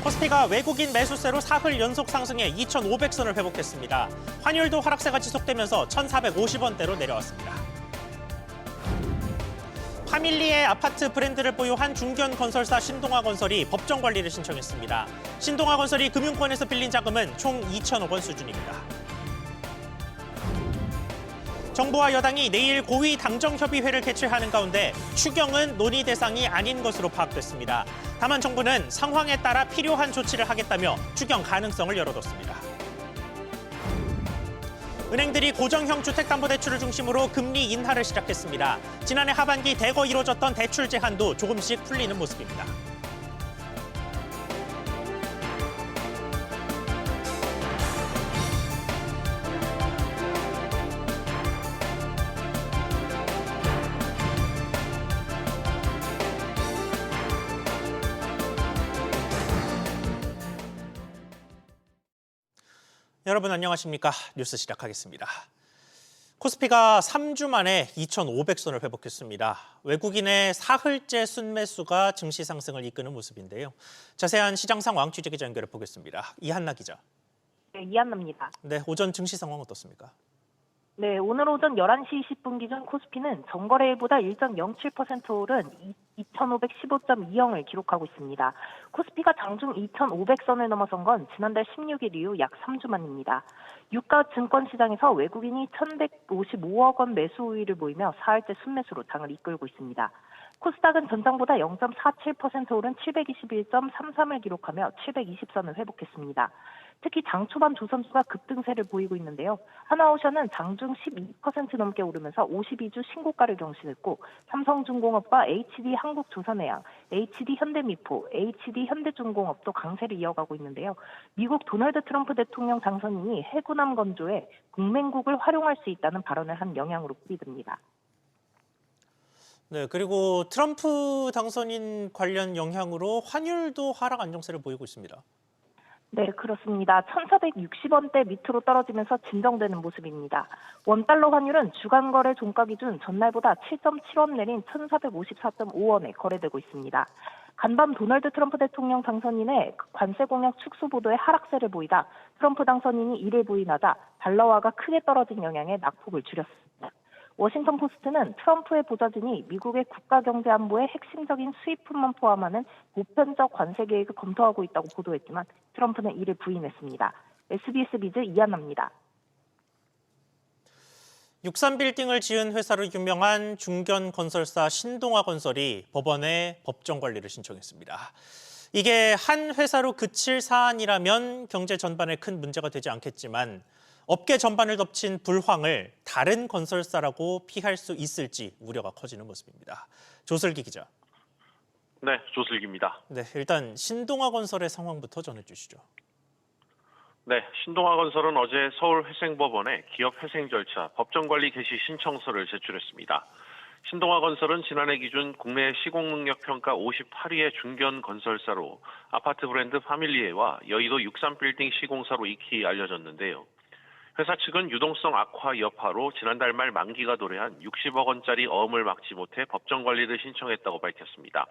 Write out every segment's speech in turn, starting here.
코스피가 외국인 매수세로 사흘 연속 상승해 2,500선을 회복했습니다. 환율도 하락세가 지속되면서 1,450원대로 내려왔습니다. 파밀리의 아파트 브랜드를 보유한 중견건설사 신동아건설이 법정 관리를 신청했습니다. 신동아건설이 금융권에서 빌린 자금은 총 2천억 원 수준입니다. 정부와 여당이 내일 고위 당정협의회를 개최하는 가운데 추경은 논의 대상이 아닌 것으로 파악됐습니다. 다만 정부는 상황에 따라 필요한 조치를 하겠다며 추경 가능성을 열어뒀습니다. 은행들이 고정형 주택담보대출을 중심으로 금리 인하를 시작했습니다. 지난해 하반기 대거 이뤄졌던 대출 제한도 조금씩 풀리는 모습입니다. 여러분 안녕하십니까? 뉴스 시작하겠습니다. 코스피가 3주 만에 2,500선을 회복했습니다. 외국인의 사흘째 순매수가 증시 상승을 이끄는 모습인데요. 자세한 시장 상황 취재기자 연결해 보겠습니다. 이한나 기자. 네, 이한나입니다. 네, 오전 증시 상황 어떻습니까? 네, 오늘 오전 11시 20분 기준 코스피는 전거래일보다 1.07% 오른 2,515.20을 기록하고 있습니다. 코스피가 장중 2,500선을 넘어선 건 지난달 16일 이후 약 3주 만입니다. 유가 증권 시장에서 외국인이 1,155억 원 매수 우위를 보이며 사흘째 순매수로 장을 이끌고 있습니다. 코스닥은 전장보다 0.47% 오른 721.33을 기록하며 720선을 회복했습니다. 특히 장 초반 두 선수가 급등세를 보이고 있는데요. 하나오션은 장중 12% 넘게 오르면서 52주 신고가를 경신했고 삼성중공업과 HD 한국조선해양, HD 현대미포, HD 현대중공업도 강세를 이어가고 있는데요. 미국 도널드 트럼프 대통령 당선인이 해군함 건조에 동맹국을 활용할 수 있다는 발언을 한 영향으로 풀이됩니다. 네, 그리고 트럼프 당선인 관련 영향으로 환율도 하락 안정세를 보이고 있습니다. 네, 그렇습니다. 1,460원대 밑으로 떨어지면서 진정되는 모습입니다. 원달러 환율은 주간 거래 종가 기준 전날보다 7.7원 내린 1,454.5원에 거래되고 있습니다. 간밤 도널드 트럼프 대통령 당선인의 관세 공약 축소 보도에 하락세를 보이다 트럼프 당선인이 이를 부인하자 달러화가 크게 떨어진 영향에 낙폭을 줄였습니다. 워싱턴 포스트는 트럼프의 보좌진이 미국의 국가 경제 안보의 핵심적인 수입품만 포함하는 보편적 관세 계획을 검토하고 있다고 보도했지만 트럼프는 이를 부인했습니다. SBS 비즈 이한나입니다. 63빌딩을 지은 회사로 유명한 중견건설사 신동아건설이 법원에 법정 관리를 신청했습니다. 이게 한 회사로 그칠 사안이라면 경제 전반에 큰 문제가 되지 않겠지만 업계 전반을 덮친 불황을 다른 건설사라고 피할 수 있을지 우려가 커지는 모습입니다. 조슬기 기자. 네, 조슬기입니다. 네, 일단 신동아건설의 상황부터 전해주시죠. 네, 신동아건설은 어제 서울회생법원에 기업회생 절차 법정관리 개시 신청서를 제출했습니다. 신동아건설은 지난해 기준 국내 시공능력평가 58위의 중견건설사로 아파트 브랜드 파밀리에와 여의도 63빌딩 시공사로 익히 알려졌는데요. 회사 측은 유동성 악화 여파로 지난달 말 만기가 도래한 60억 원짜리 어음을 막지 못해 법정 관리를 신청했다고 밝혔습니다.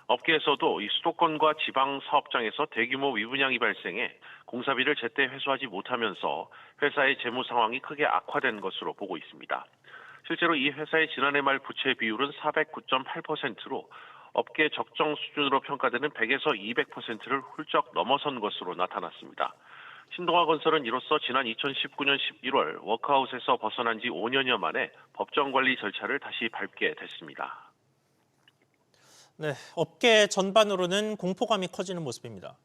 업계에서도 이 수도권과 지방 사업장에서 대규모 위분양이 발생해 공사비를 제때 회수하지 못하면서 회사의 재무 상황이 크게 악화된 것으로 보고 있습니다. 실제로 이 회사의 지난해 말 부채 비율은 409.8%로 업계 적정 수준으로 평가되는 100에서 200%를 훌쩍 넘어선 것으로 나타났습니다. 신동아건설은 이로써 지난 2019년 11월 워크아웃에서 벗어난 지 5년여 만에 법정관리 절차를 다시 밟게 됐습니다. 네, 업계 전반으로는 공포감이 커지는 모습입니다.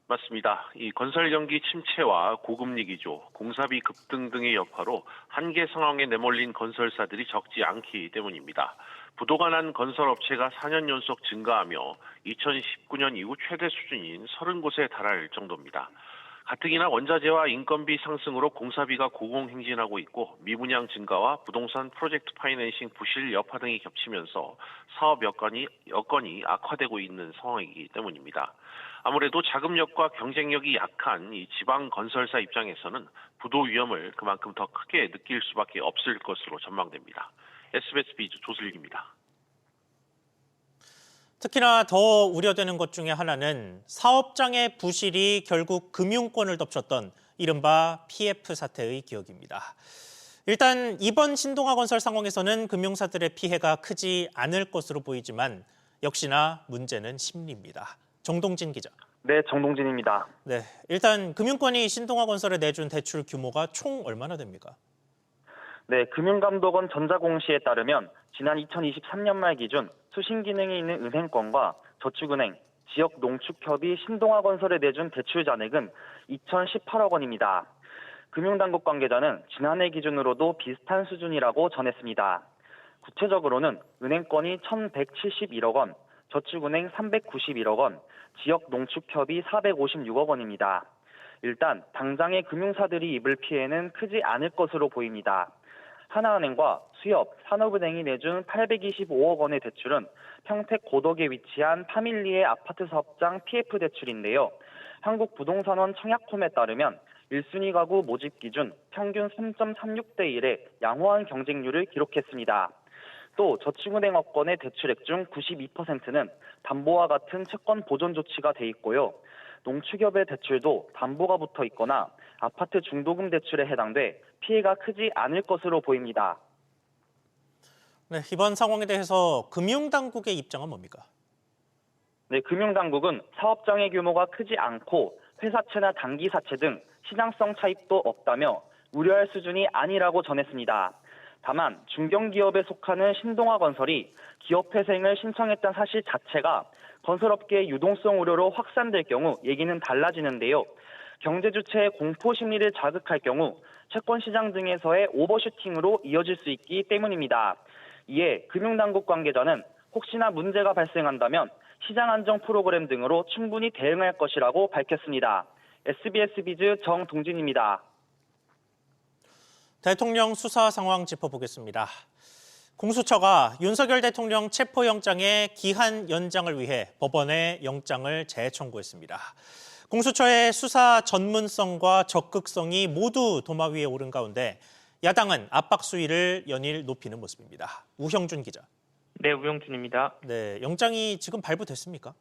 맞습니다. 이 건설 경기 침체와 고금리 기조, 공사비 급등 등의 여파로 한계 상황에 내몰린 건설사들이 적지 않기 때문입니다. 부도가 난 건설업체가 4년 연속 증가하며 2019년 이후 최대 수준인 30곳에 달할 정도입니다. 가뜩이나 원자재와 인건비 상승으로 공사비가 고공행진하고 있고 미분양 증가와 부동산 프로젝트 파이낸싱 부실 여파 등이 겹치면서 사업 여건이 악화되고 있는 상황이기 때문입니다. 아무래도 자금력과 경쟁력이 약한 이 지방 건설사 입장에서는 부도 위험을 그만큼 더 크게 느낄 수밖에 없을 것으로 전망됩니다. SBS 비즈 조슬기입니다. 특히나 더 우려되는 것 중에 하나는 사업장의 부실이 결국 금융권을 덮쳤던 이른바 PF 사태의 기억입니다. 일단 이번 신동아건설 상황에서는 금융사들의 피해가 크지 않을 것으로 보이지만 역시나 문제는 심리입니다. 정동진 기자. 네, 정동진입니다. 네, 일단 금융권이 신동아건설에 내준 대출 규모가 총 얼마나 됩니까? 네, 금융감독원 전자공시에 따르면 지난 2023년 말 기준 수신 기능이 있는 은행권과 저축은행, 지역 농축협이 신동아건설에 내준 대출 잔액은 2,018억 원입니다. 금융당국 관계자는 지난해 기준으로도 비슷한 수준이라고 전했습니다. 구체적으로는 은행권이 1,171억 원, 저축은행 391억 원, 지역 농축협이 456억 원입니다. 일단 당장의 금융사들이 입을 피해는 크지 않을 것으로 보입니다. 하나은행과 수협, 산업은행이 내준 825억 원의 대출은 평택 고덕에 위치한 파밀리의 아파트 사업장 PF 대출인데요. 한국부동산원 청약홈에 따르면 1순위 가구 모집 기준 평균 3.36대 1의 양호한 경쟁률을 기록했습니다. 또 저축은행 업권의 대출액 중 92%는 담보와 같은 채권 보존 조치가 돼 있고요. 농축협의 대출도 담보가 붙어 있거나 아파트 중도금 대출에 해당돼 피해가 크지 않을 것으로 보입니다. 네, 이번 상황에 대해서 금융당국의 입장은 뭡니까? 네, 금융당국은 사업장의 규모가 크지 않고 회사채나 단기사채 등 시장성 차입도 없다며 우려할 수준이 아니라고 전했습니다. 다만 중견기업에 속하는 신동아건설이 기업회생을 신청했던 사실 자체가 건설업계의 유동성 우려로 확산될 경우 얘기는 달라지는데요. 경제주체의 공포심리를 자극할 경우 채권시장 등에서의 오버슈팅으로 이어질 수 있기 때문입니다. 이에 금융당국 관계자는 혹시나 문제가 발생한다면 시장 안정 프로그램 등으로 충분히 대응할 것이라고 밝혔습니다. SBS 비즈 정동진입니다. 대통령 수사 상황 짚어보겠습니다. 공수처가 윤석열 대통령 체포영장의 기한 연장을 위해 법원에 영장을 재청구했습니다. 공수처의 수사 전문성과 적극성이 모두 도마 위에 오른 가운데 야당은 압박 수위를 연일 높이는 모습입니다. 우형준 기자. 네, 우영준입니다. 네, 영장이 지금 발부됐습니까?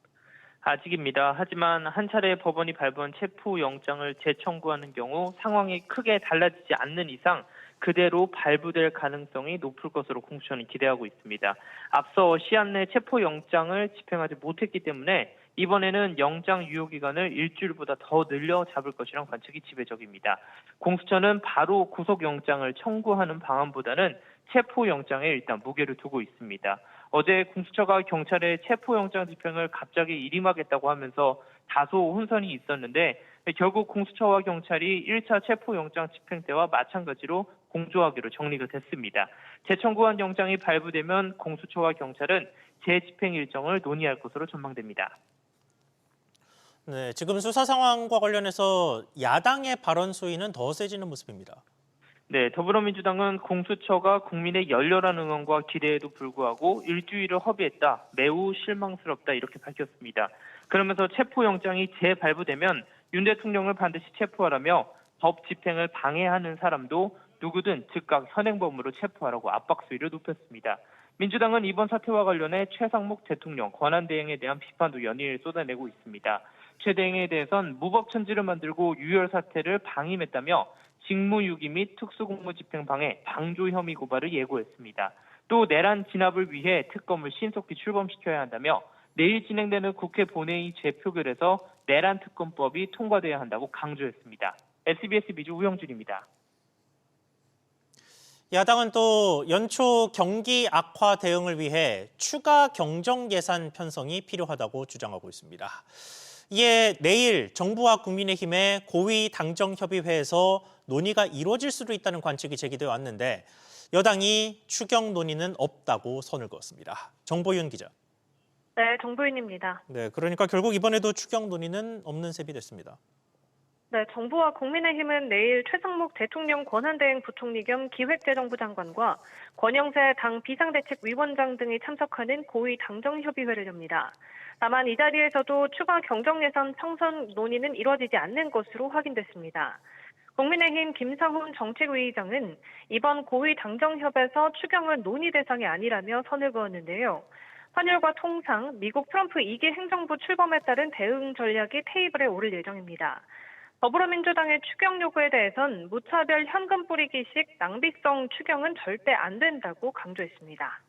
아직입니다. 하지만 한 차례 법원이 발부한 체포영장을 재청구하는 경우 상황이 크게 달라지지 않는 이상 그대로 발부될 가능성이 높을 것으로 공수처는 기대하고 있습니다. 앞서 시한 내 체포영장을 집행하지 못했기 때문에 이번에는 영장 유효 기간을 일주일보다 더 늘려 잡을 것이란 관측이 지배적입니다. 공수처는 바로 구속영장을 청구하는 방안보다는 체포영장에 일단 무게를 두고 있습니다. 어제 공수처가 경찰의 체포영장 집행을 갑자기 일임하겠다고 하면서 다소 혼선이 있었는데 결국 공수처와 경찰이 1차 체포영장 집행 때와 마찬가지로 공조하기로 정리가 됐습니다. 재청구한 영장이 발부되면 공수처와 경찰은 재집행 일정을 논의할 것으로 전망됩니다. 네, 지금 수사 상황과 관련해서 야당의 발언 수위는 더 세지는 모습입니다. 네, 더불어민주당은 공수처가 국민의 열렬한 응원과 기대에도 불구하고 일주일을 허비했다, 매우 실망스럽다 이렇게 밝혔습니다. 그러면서 체포영장이 재발부되면 윤 대통령을 반드시 체포하라며 법 집행을 방해하는 사람도 누구든 즉각 현행범으로 체포하라고 압박 수위를 높였습니다. 민주당은 이번 사태와 관련해 최상목 대통령 권한대행에 대한 비판도 연일 쏟아내고 있습니다. 최 대행에 대해선 무법천지를 만들고 유혈 사태를 방임했다며 직무유기 및 특수공무집행 방해, 방조 혐의 고발을 예고했습니다. 또 내란 진압을 위해 특검을 신속히 출범시켜야 한다며 내일 진행되는 국회 본회의 재표결에서 내란 특검법이 통과돼야 한다고 강조했습니다. SBS 비주 우영준입니다. 야당은 또 연초 경기 악화 대응을 위해 추가 경정 예산 편성이 필요하다고 주장하고 있습니다. 이에 내일 정부와 국민의힘의 고위 당정협의회에서 논의가 이루어질 수도 있다는 관측이 제기되어 왔는데 여당이 추경 논의는 없다고 선을 그었습니다. 정보윤 기자. 네, 정보윤입니다. 네, 그러니까 결국 이번에도 추경 논의는 없는 셈이 됐습니다. 네, 정부와 국민의힘은 내일 최상목 대통령 권한대행 부총리 겸 기획재정부 장관과 권영세 당 비상대책위원장 등이 참석하는 고위 당정협의회를 엽니다. 다만 이 자리에서도 추가 경정예산 편성 논의는 이루어지지 않는 것으로 확인됐습니다. 국민의힘 김상훈 정책위의장은 이번 고위 당정협에서 추경은 논의 대상이 아니라며 선을 그었는데요. 환율과 통상, 미국 트럼프 2기 행정부 출범에 따른 대응 전략이 테이블에 오를 예정입니다. 더불어민주당의 추경 요구에 대해선 무차별 현금 뿌리기식 낭비성 추경은 절대 안 된다고 강조했습니다.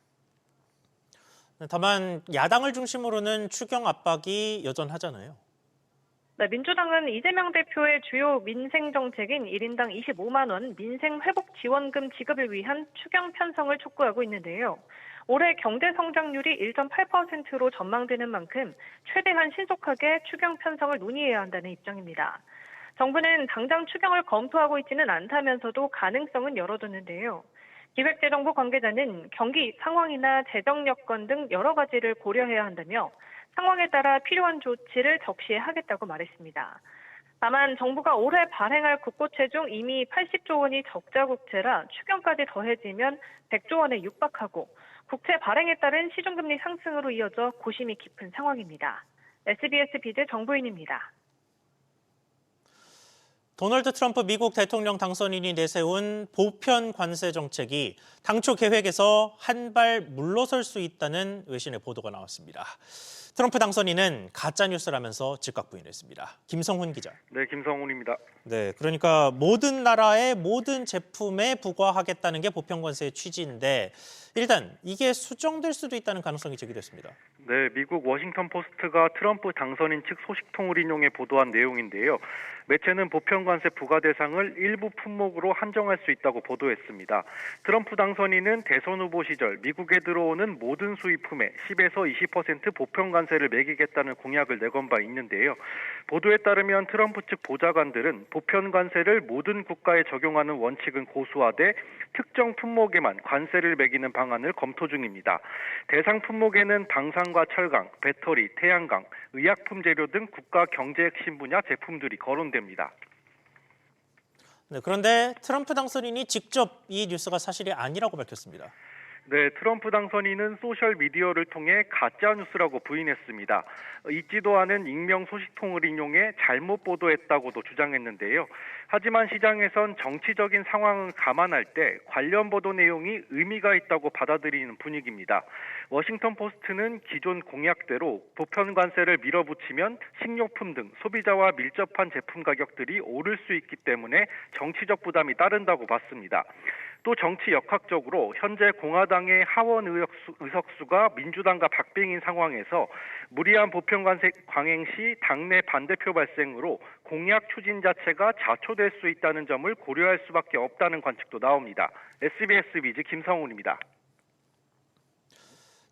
다만 야당을 중심으로는 추경 압박이 여전하잖아요. 네, 민주당은 이재명 대표의 주요 민생 정책인 1인당 25만 원 민생 회복 지원금 지급을 위한 추경 편성을 촉구하고 있는데요. 올해 경제 성장률이 1.8%로 전망되는 만큼 최대한 신속하게 추경 편성을 논의해야 한다는 입장입니다. 정부는 당장 추경을 검토하고 있지는 않다면서도 가능성은 열어두는데요. 기획재정부 관계자는 경기 상황이나 재정 여건 등 여러 가지를 고려해야 한다며 상황에 따라 필요한 조치를 적시하겠다고 말했습니다. 다만 정부가 올해 발행할 국고채 중 이미 80조 원이 적자 국채라 추경까지 더해지면 100조 원에 육박하고 국채 발행에 따른 시중금리 상승으로 이어져 고심이 깊은 상황입니다. SBS 비제 정보인입니다. 도널드 트럼프 미국 대통령 당선인이 내세운 보편 관세 정책이 당초 계획에서 한 발 물러설 수 있다는 외신의 보도가 나왔습니다. 트럼프 당선인은 가짜뉴스라면서 즉각 부인했습니다. 김성훈 기자. 네, 김성훈입니다. 네, 그러니까 모든 나라의 모든 제품에 부과하겠다는 게 보편 관세의 취지인데 일단 이게 수정될 수도 있다는 가능성이 제기됐습니다. 네, 미국 워싱턴 포스트가 트럼프 당선인 측 소식통을 인용해 보도한 내용인데요. 매체는 보편 관세 부과 대상을 일부 품목으로 한정할 수 있다고 보도했습니다. 트럼프 당선인은 대선 후보 시절 미국에 들어오는 모든 수입품에 10에서 20% 보편 관세를 매기겠다는 공약을 내건 바 있는데요. 보도에 따르면 트럼프 측 보좌관들은 보편 관세를 모든 국가에 적용하는 원칙은 고수하되 특정 품목에만 관세를 매기는 방안을 검토 중입니다. 대상 품목에는 방산과 철강, 배터리, 태양광, 의약품 재료 등 국가 경제 핵심 분야 제품들이 거론됩니다. 네, 그런데 트럼프 당선인이 직접 이 뉴스가 사실이 아니라고 밝혔습니다. 네, 트럼프 당선인은 소셜미디어를 통해 가짜뉴스라고 부인했습니다. 있지도 않은 익명 소식통을 인용해 잘못 보도했다고도 주장했는데요. 하지만 시장에선 정치적인 상황을 감안할 때 관련 보도 내용이 의미가 있다고 받아들이는 분위기입니다. 워싱턴 포스트는 기존 공약대로 보편 관세를 밀어붙이면 식료품 등 소비자와 밀접한 제품 가격들이 오를 수 있기 때문에 정치적 부담이 따른다고 봤습니다. 또 정치 역학적으로 현재 공화당의 하원 의석수가 민주당과 박빙인 상황에서 무리한 보편 관세 강행 시 당내 반대표 발생으로 공약 추진 자체가 자초될 수 있다는 점을 고려할 수밖에 없다는 관측도 나옵니다. SBS 비즈 김성훈입니다.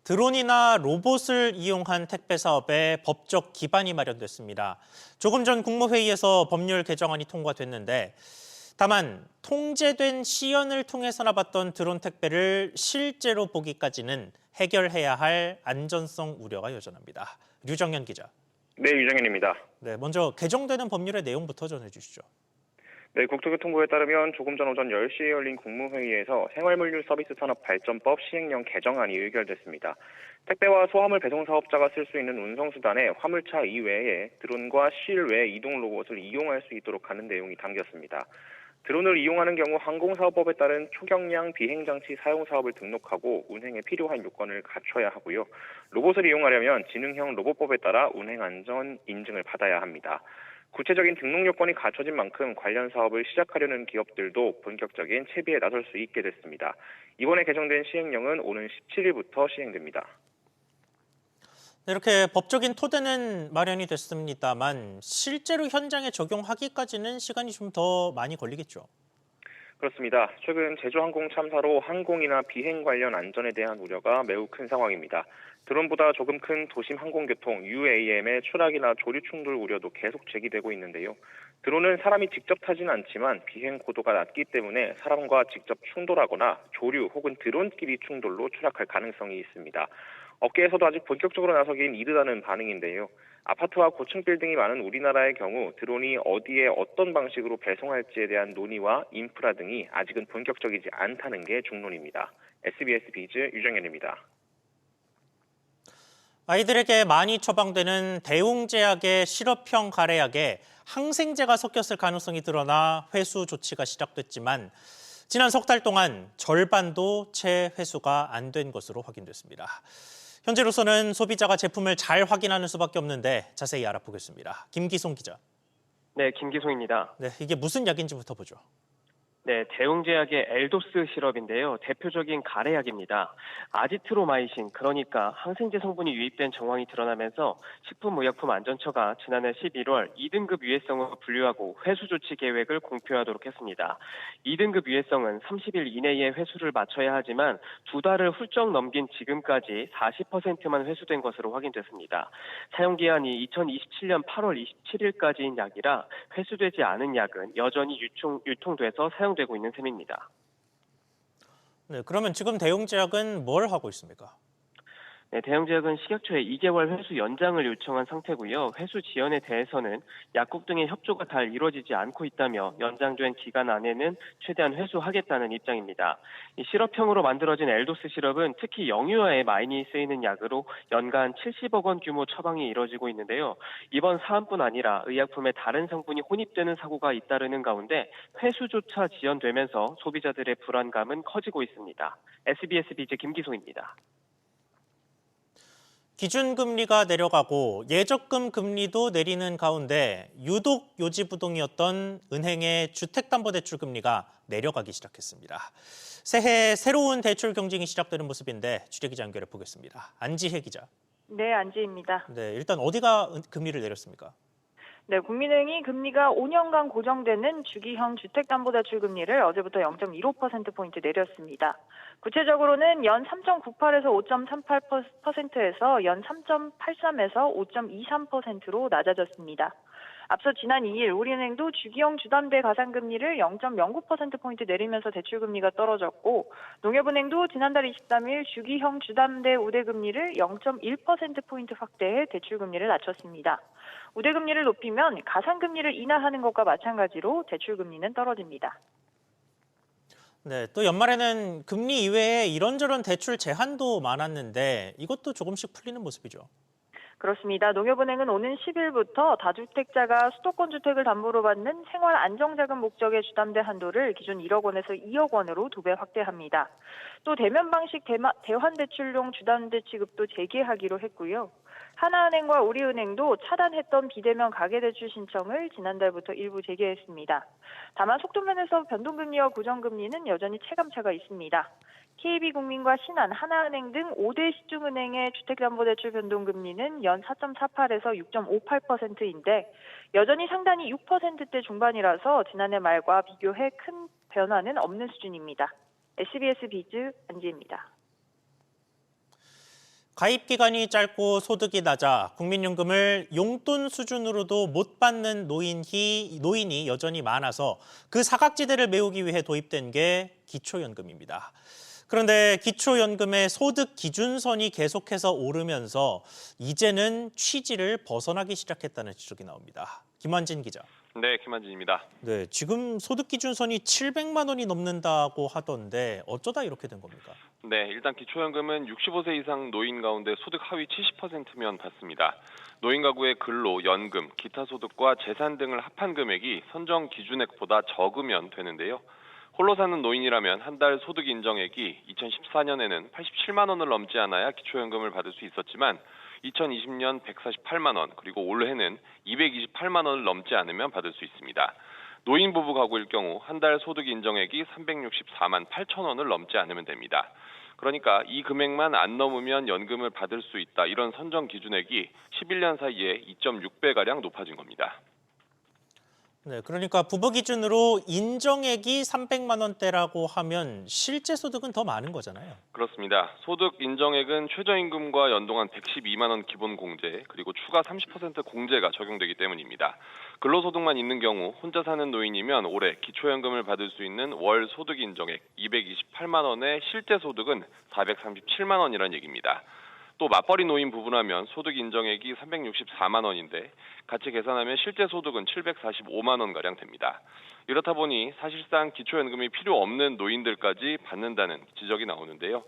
드론이나 로봇을 이용한 택배 사업에 법적 기반이 마련됐습니다. 조금 전 국무회의에서 법률 개정안이 통과됐는데 다만 통제된 시연을 통해서나 받던 드론 택배를 실제로 보기까지는 해결해야 할 안전성 우려가 여전합니다. 류정현 기자. 네, 유정현입니다. 네, 먼저 개정되는 법률의 내용부터 전해주시죠. 네, 국토교통부에 따르면 조금 전 오전 10시에 열린 국무회의에서 생활물류 서비스 산업 발전법 시행령 개정안이 의결됐습니다. 택배와 소화물 배송 사업자가 쓸 수 있는 운송수단에 화물차 이외에 드론과 실외 이동 로봇을 이용할 수 있도록 하는 내용이 담겼습니다. 드론을 이용하는 경우 항공사업법에 따른 초경량 비행장치 사용 사업을 등록하고 운행에 필요한 요건을 갖춰야 하고요. 로봇을 이용하려면 지능형 로봇법에 따라 운행 안전 인증을 받아야 합니다. 구체적인 등록 요건이 갖춰진 만큼 관련 사업을 시작하려는 기업들도 본격적인 채비에 나설 수 있게 됐습니다. 이번에 개정된 시행령은 오는 17일부터 시행됩니다. 이렇게 법적인 토대는 마련이 됐습니다만 실제로 현장에 적용하기까지는 시간이 좀 더 많이 걸리겠죠. 그렇습니다. 최근 제주항공 참사로 항공이나 비행 관련 안전에 대한 우려가 매우 큰 상황입니다. 드론보다 조금 큰 도심 항공교통 UAM의 추락이나 조류 충돌 우려도 계속 제기되고 있는데요. 드론은 사람이 직접 타지는 않지만 비행 고도가 낮기 때문에 사람과 직접 충돌하거나 조류 혹은 드론끼리 충돌로 추락할 가능성이 있습니다. 업계에서도 아직 본격적으로 나서긴 이르다는 반응인데요. 아파트와 고층 빌딩이 많은 우리나라의 경우 드론이 어디에 어떤 방식으로 배송할지에 대한 논의와 인프라 등이 아직은 본격적이지 않다는 게 중론입니다. SBS 비즈 유정현입니다. 아이들에게 많이 처방되는 대웅제약의 실업형 가래약에 항생제가 섞였을 가능성이 드러나 회수 조치가 시작됐지만 지난 석 달 동안 절반도 채 회수가 안 된 것으로 확인됐습니다. 현재로서는 소비자가 제품을 잘 확인하는 수밖에 없는데 자세히 알아보겠습니다. 김기송 기자. 네, 김기송입니다. 네, 이게 무슨 약인지부터 보죠. 네, 대웅제약의 엘도스 시럽인데요. 대표적인 가래약입니다. 아지트로마이신, 그러니까 항생제 성분이 유입된 정황이 드러나면서 식품의약품안전처가 지난해 11월 2등급 위해성으로 분류하고 회수 조치 계획을 공표하도록 했습니다. 2등급 위해성은 30일 이내에 회수를 마쳐야 하지만 2달을 훌쩍 넘긴 지금까지 40%만 회수된 것으로 확인됐습니다. 사용기한이 2027년 8월 27일까지인 약이라 회수되지 않은 약은 여전히 유통돼서 사용되고 있는 셈입니다. 네, 그러면 지금 대웅제약은 뭘 하고 있습니까? 네, 대웅제약은 식약처에 2개월 회수 연장을 요청한 상태고요. 회수 지연에 대해서는 약국 등의 협조가 잘 이루어지지 않고 있다며 연장된 기간 안에는 최대한 회수하겠다는 입장입니다. 이 시럽형으로 만들어진 엘도스 시럽은 특히 영유아에 많이 쓰이는 약으로 연간 70억 원 규모 처방이 이뤄지고 있는데요. 이번 사안뿐 아니라 의약품에 다른 성분이 혼입되는 사고가 잇따르는 가운데 회수조차 지연되면서 소비자들의 불안감은 커지고 있습니다. SBS 비즈 김기송입니다. 기준금리가 내려가고 예적금 금리도 내리는 가운데 유독 요지부동이었던 은행의 주택담보대출 금리가 내려가기 시작했습니다. 새해 새로운 대출 경쟁이 시작되는 모습인데 취재기자 연결해 보겠습니다. 안지혜 기자. 네, 안지혜입니다. 네, 일단 어디가 금리를 내렸습니까? 네, 국민은행이 금리가 5년간 고정되는 주기형 주택담보대출 금리를 어제부터 0.15%포인트 내렸습니다. 구체적으로는 연 3.98에서 5.38%에서 연 3.83에서 5.23%로 낮아졌습니다. 앞서 지난 2일 우리은행도 주기형 주담대 가산금리를 0.09%포인트 내리면서 대출금리가 떨어졌고 농협은행도 지난달 23일 주기형 주담대 우대금리를 0.1%포인트 확대해 대출금리를 낮췄습니다. 우대금리를 높이면 가산금리를 인하하는 것과 마찬가지로 대출금리는 떨어집니다. 네, 또 연말에는 금리 이외에 이런저런 대출 제한도 많았는데 이것도 조금씩 풀리는 모습이죠. 그렇습니다. 농협은행은 오는 10일부터 다주택자가 수도권 주택을 담보로 받는 생활 안정자금 목적의 주담대 한도를 기존 1억 원에서 2억 원으로 2배 확대합니다. 또 대면 방식 대환대출용 주담대 취급도 재개하기로 했고요. 하나은행과 우리은행도 차단했던 비대면 가계대출 신청을 지난달부터 일부 재개했습니다. 다만 속도면에서 변동금리와 고정금리는 여전히 체감차가 있습니다. KB국민과 신한, 하나은행 등 5대 시중은행의 주택담보대출 변동금리는 연 4.48에서 6.58%인데 여전히 상단이 6%대 중반이라서 지난해 말과 비교해 큰 변화는 없는 수준입니다. SBS 비즈 안지혜입니다. 가입 기간이 짧고 소득이 낮아 국민연금을 용돈 수준으로도 못 받는 노인이 여전히 많아서 그 사각지대를 메우기 위해 도입된 게 기초연금입니다. 그런데 기초연금의 소득 기준선이 계속해서 오르면서 이제는 취지를 벗어나기 시작했다는 지적이 나옵니다. 김환진 기자. 네, 김한진입니다. 네, 지금 소득 기준선이 700만 원이 넘는다고 하던데 어쩌다 이렇게 된 겁니까? 네, 일단 기초연금은 65세 이상 노인 가운데 소득 하위 70%면 받습니다. 노인 가구의 근로, 연금, 기타 소득과 재산 등을 합한 금액이 선정 기준액보다 적으면 되는데요. 홀로 사는 노인이라면 한 달 소득 인정액이 2014년에는 87만 원을 넘지 않아야 기초연금을 받을 수 있었지만 2020년 148만 원, 그리고 올해는 228만 원을 넘지 않으면 받을 수 있습니다. 노인 부부 가구일 경우 한 달 소득 인정액이 364만 8천 원을 넘지 않으면 됩니다. 그러니까 이 금액만 안 넘으면 연금을 받을 수 있다. 이런 선정 기준액이 11년 사이에 2.6배가량 높아진 겁니다. 네, 그러니까 부부 기준으로 인정액이 300만 원대라고 하면 실제 소득은 더 많은 거잖아요. 그렇습니다. 소득 인정액은 최저임금과 연동한 112만 원 기본 공제, 그리고 추가 30% 공제가 적용되기 때문입니다. 근로소득만 있는 경우 혼자 사는 노인이면 올해 기초연금을 받을 수 있는 월 소득 인정액 228만 원의 실제 소득은 437만 원이란 얘기입니다. 또 맞벌이 노인 부부라면 소득 인정액이 364만 원인데 같이 계산하면 실제 소득은 745만 원가량 됩니다. 이렇다 보니 사실상 기초연금이 필요 없는 노인들까지 받는다는 지적이 나오는데요.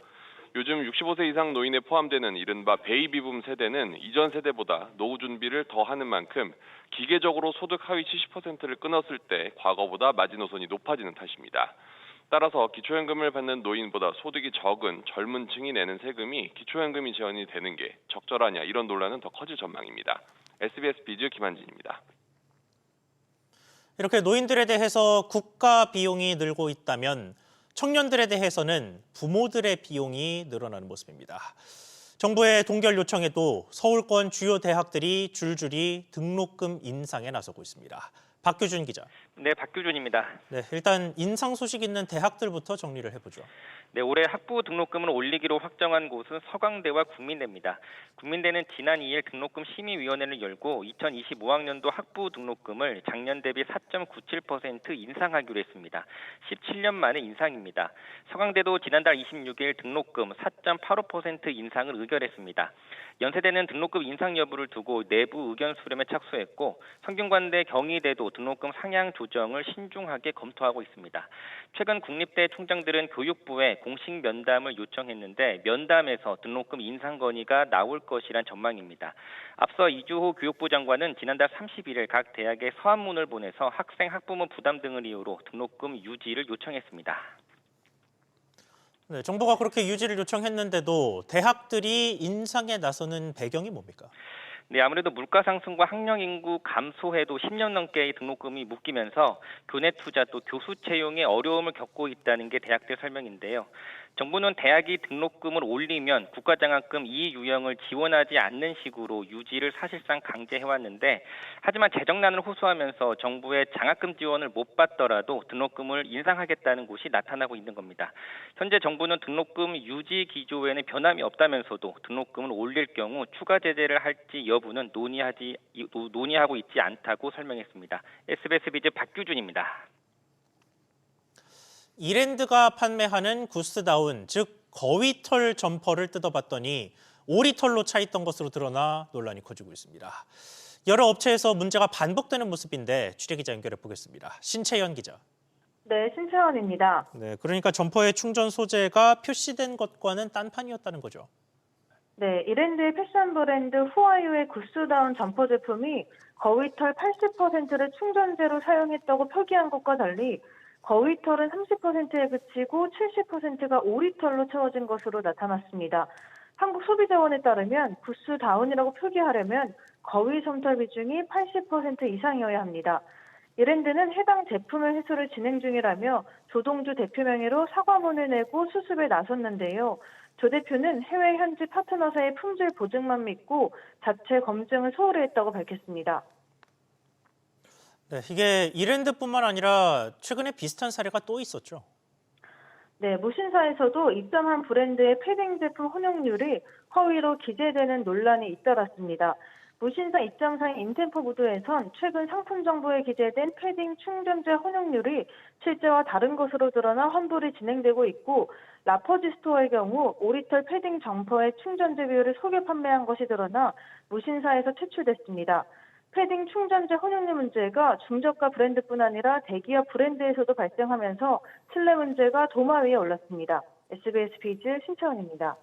요즘 65세 이상 노인에 포함되는 이른바 베이비붐 세대는 이전 세대보다 노후 준비를 더 하는 만큼 기계적으로 소득 하위 70%를 끊었을 때 과거보다 마지노선이 높아지는 탓입니다. 따라서 기초연금을 받는 노인보다 소득이 적은 젊은 층이 내는 세금이 기초연금이 지원이 되는 게 적절하냐 이런 논란은 더 커질 전망입니다. SBS 비즈 김한진입니다. 이렇게 노인들에 대해서 국가 비용이 늘고 있다면 청년들에 대해서는 부모들의 비용이 늘어나는 모습입니다. 정부의 동결 요청에도 서울권 주요 대학들이 줄줄이 등록금 인상에 나서고 있습니다. 박규준 기자. 네, 박규준입니다. 네, 일단 인상 소식 있는 대학들부터 정리를 해보죠. 네, 올해 학부 등록금을 올리기로 확정한 곳은 서강대와 국민대입니다. 국민대는 지난 2일 등록금 심의위원회를 열고 2025학년도 학부 등록금을 작년 대비 4.97% 인상하기로 했습니다. 17년 만의 인상입니다. 서강대도 지난달 26일 등록금 4.85% 인상을 의결했습니다. 연세대는 등록금 인상 여부를 두고 내부 의견 수렴에 착수했고 성균관대, 경희대도 등록금 상향 조정을 신중하게 검토하고 있습니다. 최근 국립대 총장들은 교육부에 공식 면담을 요청했는데 면담에서 등록금 인상 건의가 나올 것이란 전망입니다. 앞서 이주호 교육부 장관은 지난달 31일 각 대학에 서한문을 보내서 학생, 학부모 부담 등을 이유로 등록금 유지를 요청했습니다. 네, 정부가 그렇게 유지를 요청했는데도 대학들이 인상에 나서는 배경이 뭡니까? 네, 아무래도 물가 상승과 학령 인구 감소에도 10년 넘게 등록금이 묶이면서 교내 투자 또 교수 채용에 어려움을 겪고 있다는 게 대학들 설명인데요. 정부는 대학이 등록금을 올리면 국가장학금 이의 유형을 지원하지 않는 식으로 유지를 사실상 강제해왔는데 하지만 재정난을 호소하면서 정부의 장학금 지원을 못 받더라도 등록금을 인상하겠다는 곳이 나타나고 있는 겁니다. 현재 정부는 등록금 유지 기조에는 변함이 없다면서도 등록금을 올릴 경우 추가 제재를 할지 여부는 논의하고 있지 않다고 설명했습니다. SBS 비즈 박규준입니다. 이랜드가 판매하는 구스다운, 즉 거위털 점퍼를 뜯어봤더니 오리털로 차있던 것으로 드러나 논란이 커지고 있습니다. 여러 업체에서 문제가 반복되는 모습인데 취재기자 연결해 보겠습니다. 신채연 기자. 네, 신채연입니다. 네, 그러니까 점퍼의 충전 소재가 표시된 것과는 딴판이었다는 거죠. 네, 이랜드의 패션 브랜드 후아유의 구스다운 점퍼 제품이 거위털 80%를 충전재로 사용했다고 표기한 것과 달리 거위털은 30%에 그치고 70%가 오리털로 채워진 것으로 나타났습니다. 한국소비자원에 따르면 구스다운이라고 표기하려면 거위 솜털 비중이 80% 이상이어야 합니다. 이랜드는 해당 제품의 회수를 진행 중이라며 조동주 대표 명의로 사과문을 내고 수습에 나섰는데요. 조 대표는 해외 현지 파트너사의 품질 보증만 믿고 자체 검증을 소홀히 했다고 밝혔습니다. 네, 이게 이랜드뿐만 아니라 최근에 비슷한 사례가 또 있었죠. 네, 무신사에서도 입점한 브랜드의 패딩 제품 혼용률이 허위로 기재되는 논란이 잇따랐습니다. 무신사 입점사인 인템포 무드에선 최근 상품 정보에 기재된 패딩 충전재 혼용률이 실제와 다른 것으로 드러나 환불이 진행되고 있고 라퍼지 스토어의 경우 오리털 패딩 점퍼의 충전재 비율을 속여 판매한 것이 드러나 무신사에서 퇴출됐습니다. 패딩 충전재 혼용률 문제가 중저가 브랜드뿐 아니라 대기업 브랜드에서도 발생하면서 신뢰 문제가 도마 위에 올랐습니다. SBS 비즈 신채원입니다.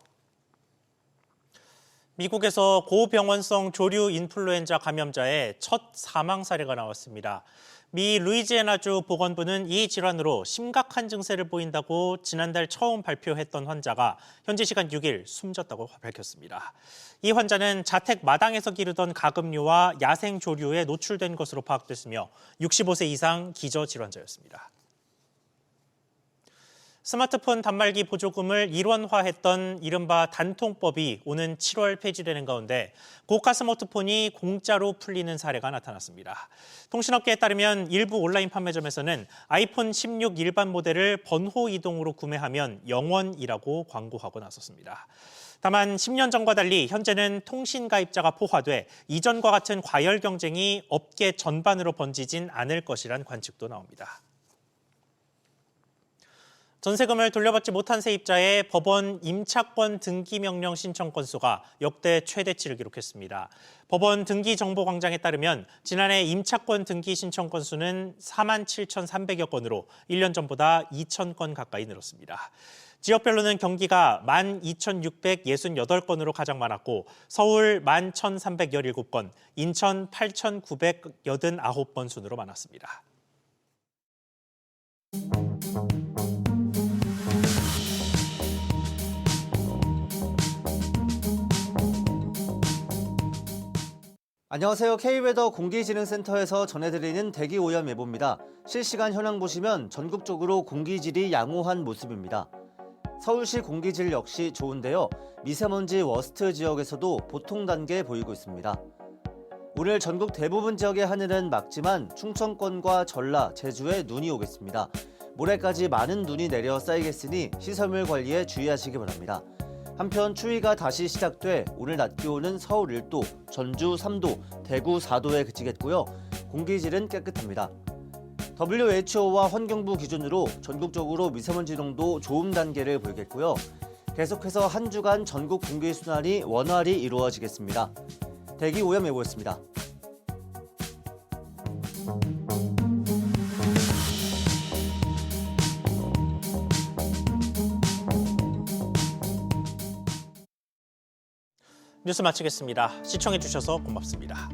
미국에서 고병원성 조류 인플루엔자 감염자의 첫 사망 사례가 나왔습니다. 미 루이지애나주 보건부는 이 질환으로 심각한 증세를 보인다고 지난달 처음 발표했던 환자가 현지 시간 6일 숨졌다고 밝혔습니다. 이 환자는 자택 마당에서 기르던 가금류와 야생 조류에 노출된 것으로 파악됐으며 65세 이상 기저질환자였습니다. 스마트폰 단말기 보조금을 일원화했던 이른바 단통법이 오는 7월 폐지되는 가운데 고가 스마트폰이 공짜로 풀리는 사례가 나타났습니다. 통신업계에 따르면 일부 온라인 판매점에서는 아이폰 16 일반 모델을 번호 이동으로 구매하면 0원이라고 광고하고 나섰습니다. 다만 10년 전과 달리 현재는 통신 가입자가 포화돼 이전과 같은 과열 경쟁이 업계 전반으로 번지진 않을 것이란 관측도 나옵니다. 전세금을 돌려받지 못한 세입자의 법원 임차권 등기 명령 신청 건수가 역대 최대치를 기록했습니다. 법원 등기 정보광장에 따르면 지난해 임차권 등기 신청 건수는 47,300여 건으로 1년 전보다 2,000건 가까이 늘었습니다. 지역별로는 경기가 12,668건으로 가장 많았고 서울 11,317건, 인천 8,989건 순으로 많았습니다. 안녕하세요. K웨더 공기질흥센터에서 전해드리는 대기 오염 예보입니다. 실시간 현황 보시면 전국적으로 공기질이 양호한 모습입니다. 서울시 공기질 역시 좋은데요. 미세먼지 워스트 지역에서도 보통 단계 보이고 있습니다. 오늘 전국 대부분 지역의 하늘은 맑지만 충청권과 전라, 제주에 눈이 오겠습니다. 모레까지 많은 눈이 내려 쌓이겠으니 시설물 관리에 주의하시기 바랍니다. 한편 추위가 다시 시작돼 오늘 낮 기온은 서울 1도, 전주 3도, 대구 4도에 그치겠고요. 공기질은 깨끗합니다. WHO와 환경부 기준으로 전국적으로 미세먼지 농도 좋음 단계를 보이겠고요. 계속해서 한 주간 전국 공기순환이 원활히 이루어지겠습니다. 대기 오염 예보였습니다. 뉴스 마치겠습니다. 시청해주셔서 고맙습니다.